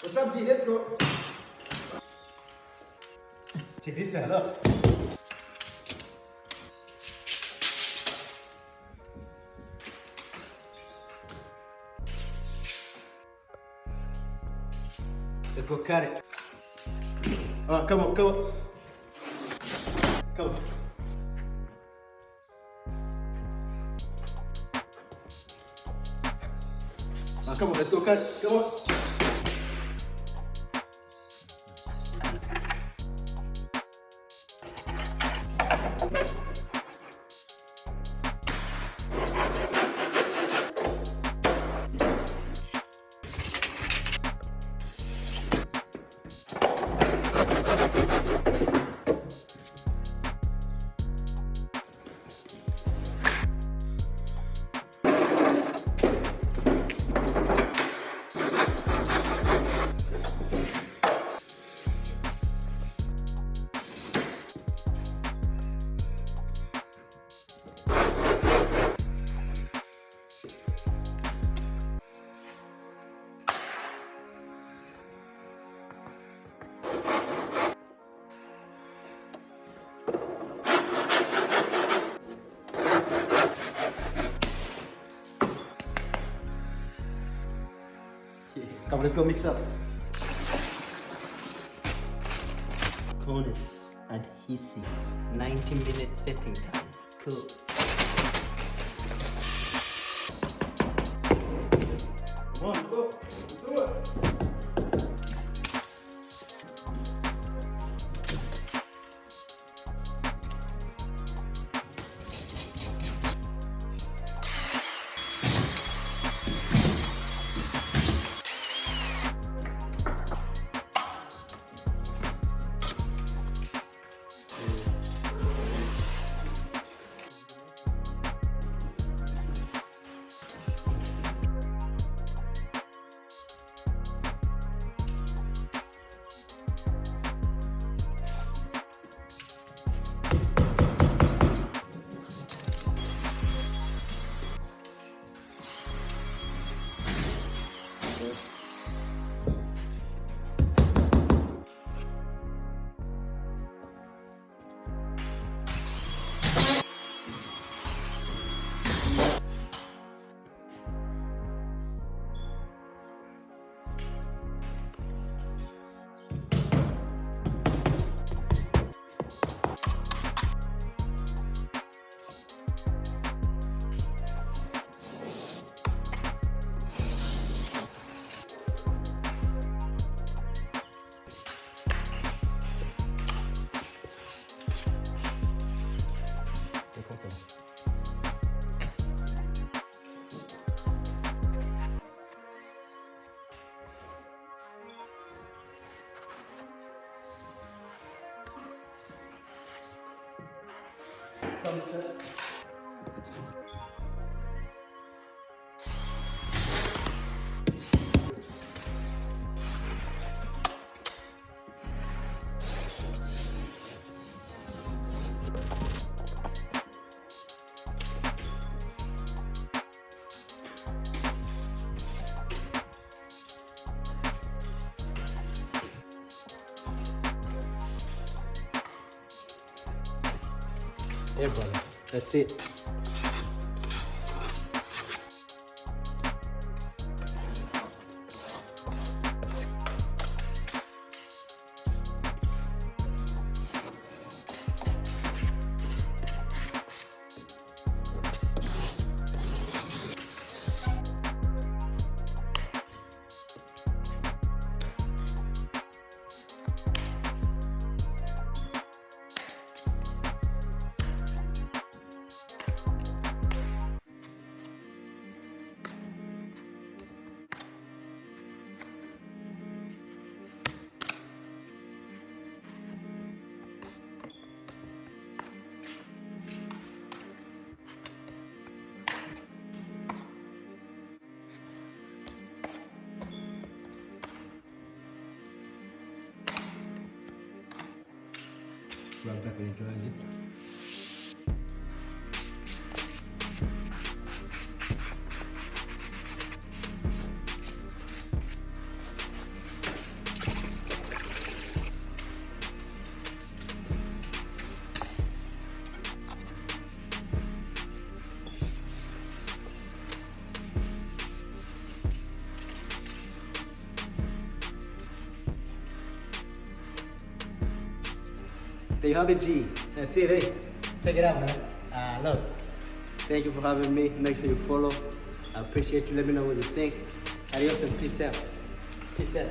What's up, G? Let's go. Check this out, look. Let's go cut it. Come on, come on. Come on. Come on, let's go cut it. Come on. Come on, let's go mix up. Cornice adhesive, 90-minute setting time. Cool. Come on, let's go. Let's do it. Yeah, brother. That's it. Rub back and enjoy it. There you have it, G. That's it, eh? Check it out, man. Look, thank you for having me. Make sure you follow. I appreciate you. Let me know what you think. Adios and peace out. Peace out.